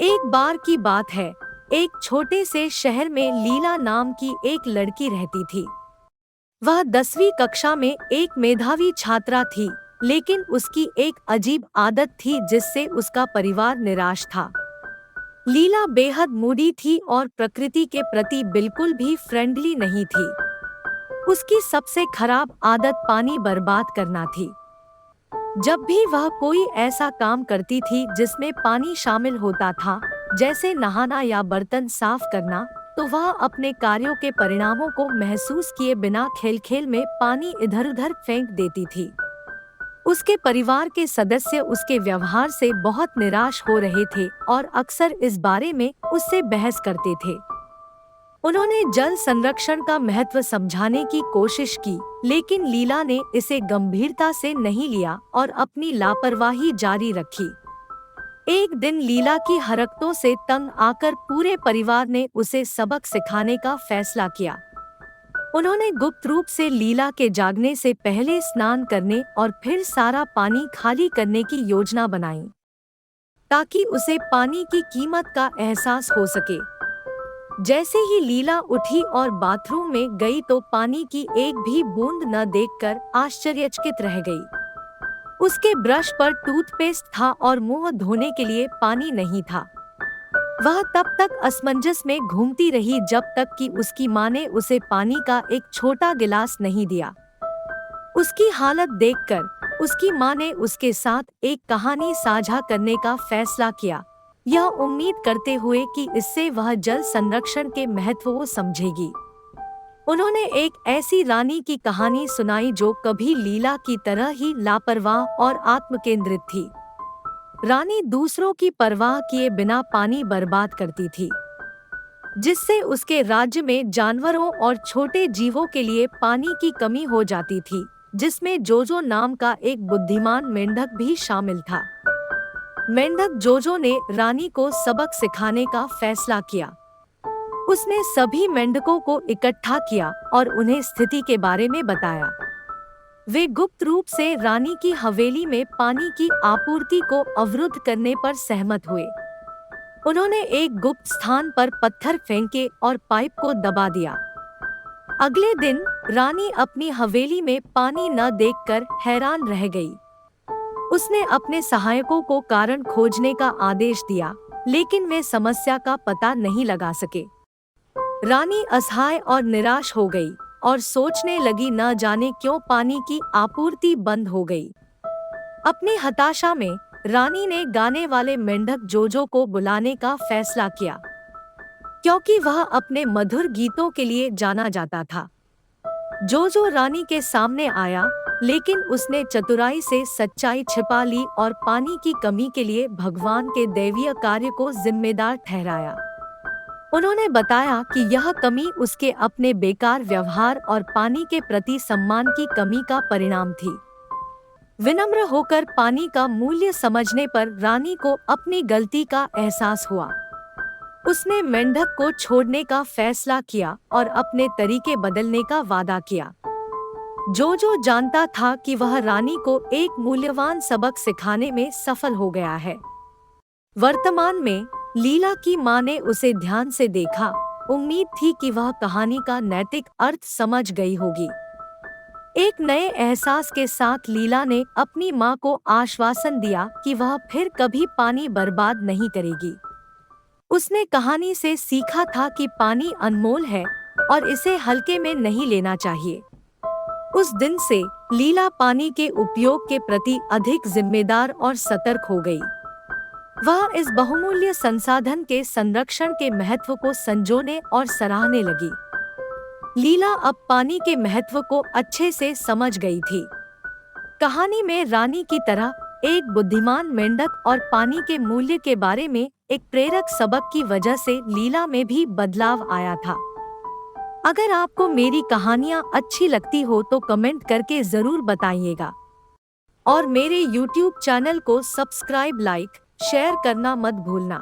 एक बार की बात है। एक छोटे से शहर में लीला नाम की एक लड़की रहती थी। वह 10वीं कक्षा में एक मेधावी छात्रा थी, लेकिन उसकी एक अजीब आदत थी जिससे उसका परिवार निराश था। लीला बेहद मूडी थी और प्रकृति के प्रति बिल्कुल भी फ्रेंडली नहीं थी। उसकी सबसे खराब आदत पानी बर्बाद करना थी। जब भी वह कोई ऐसा काम करती थी जिसमें पानी शामिल होता था, जैसे नहाना या बर्तन साफ करना, तो वह अपने कार्यों के परिणामों को महसूस किए बिना खेल-खेल में पानी इधर-उधर फेंक देती थी। उसके परिवार के सदस्य उसके व्यवहार से बहुत निराश हो रहे थे और अक्सर इस बारे में उससे बहस करते थे। उन्होंने जल संरक्षण का महत्व समझाने की कोशिश की, लेकिन लीला ने इसे गंभीरता से नहीं लिया और अपनी लापरवाही जारी रखी। एक दिन लीला की हरकतों से तंग आकर पूरे परिवार ने उसे सबक सिखाने का फैसला किया। उन्होंने गुप्त रूप से लीला के जागने से पहले स्नान करने और फिर सारा पानी खाली करने की योजना बनाई, ताकि उसे पानी की कीमत का एहसास हो सके। जैसे ही लीला उठी और बाथरूम में गई तो पानी की एक भी बूंद न देखकर आश्चर्यचकित रह गई। उसके ब्रश पर टूथपेस्ट था और मुंह धोने के लिए पानी नहीं था। वह तब तक असमंजस में घूमती रही जब तक कि उसकी मां ने उसे पानी का एक छोटा गिलास नहीं दिया। उसकी हालत देखकर उसकी मां ने उसके साथ एक कहानी साझा करने का फैसला किया, यह उम्मीद करते हुए कि इससे वह जल संरक्षण के महत्व को समझेगी। उन्होंने एक ऐसी रानी की कहानी सुनाई जो कभी लीला की तरह ही लापरवाह और आत्मकेंद्रित थी। रानी दूसरों की परवाह किए बिना पानी बर्बाद करती थी, जिससे उसके राज्य में जानवरों और छोटे जीवों के लिए पानी की कमी हो जाती थी, जिसमें जोजो नाम का एक बुद्धिमान मेंढक भी शामिल था। मेंढक जोजो ने रानी को सबक सिखाने का फैसला किया। उसने सभी मेंढकों को इकट्ठा किया और उन्हें स्थिति के बारे में बताया। वे गुप्त रूप से रानी की हवेली में पानी की आपूर्ति को अवरुद्ध करने पर सहमत हुए। उन्होंने एक गुप्त स्थान पर पत्थर फेंके और पाइप को दबा दिया। अगले दिन रानी अपनी हवेली में पानी न देखकर हैरान रह गई। उसने अपने सहायकों को कारण खोजने का आदेश दिया, लेकिन वे समस्या का पता नहीं लगा सके। रानी असहाय और निराश हो गई और सोचने लगी न जाने क्यों पानी की आपूर्ति बंद हो गई। अपनी हताशा में रानी ने गाने वाले मेंढक जोजो को बुलाने का फैसला किया, क्योंकि वह अपने मधुर गीतों के लिए जाना जाता था। जोजो रानी के सामने आया, लेकिन उसने चतुराई से सच्चाई छिपा ली और पानी की कमी के लिए भगवान के दैवीय कार्य को जिम्मेदार ठहराया। उन्होंने बताया कि यह कमी उसके अपने बेकार व्यवहार और पानी के प्रति सम्मान की कमी का परिणाम थी। विनम्र होकर पानी का मूल्य समझने पर रानी को अपनी गलती का एहसास हुआ। उसने मेंढक को छोड़ने का फैसला किया और अपने तरीके बदलने का वादा किया। जोजो जानता था कि वह रानी को एक मूल्यवान सबक सिखाने में सफल हो गया है। वर्तमान में लीला की मां ने उसे ध्यान से देखा। उम्मीद थी कि वह कहानी का नैतिक अर्थ समझ गई होगी। एक नए एहसास के साथ लीला ने अपनी मां को आश्वासन दिया कि वह फिर कभी पानी बर्बाद नहीं करेगी। उसने कहानी से सीखा था कि पानी अनमोल है और इसे हल्के में नहीं लेना चाहिए। उस दिन से लीला पानी के उपयोग के प्रति अधिक जिम्मेदार और सतर्क हो गई। वह इस बहुमूल्य संसाधन के संरक्षण के महत्व को संजोने और सराहने लगी। लीला अब पानी के महत्व को अच्छे से समझ गई थी। कहानी में रानी की तरह एक बुद्धिमान मेंढक और पानी के मूल्य के बारे में एक प्रेरक सबक की वजह से लीला में भी बदलाव आया था। अगर आपको मेरी कहानियाँ अच्छी लगती हो तो कमेंट करके जरूर बताइएगा और मेरे YouTube चैनल को सब्सक्राइब, लाइक, शेयर करना मत भूलना।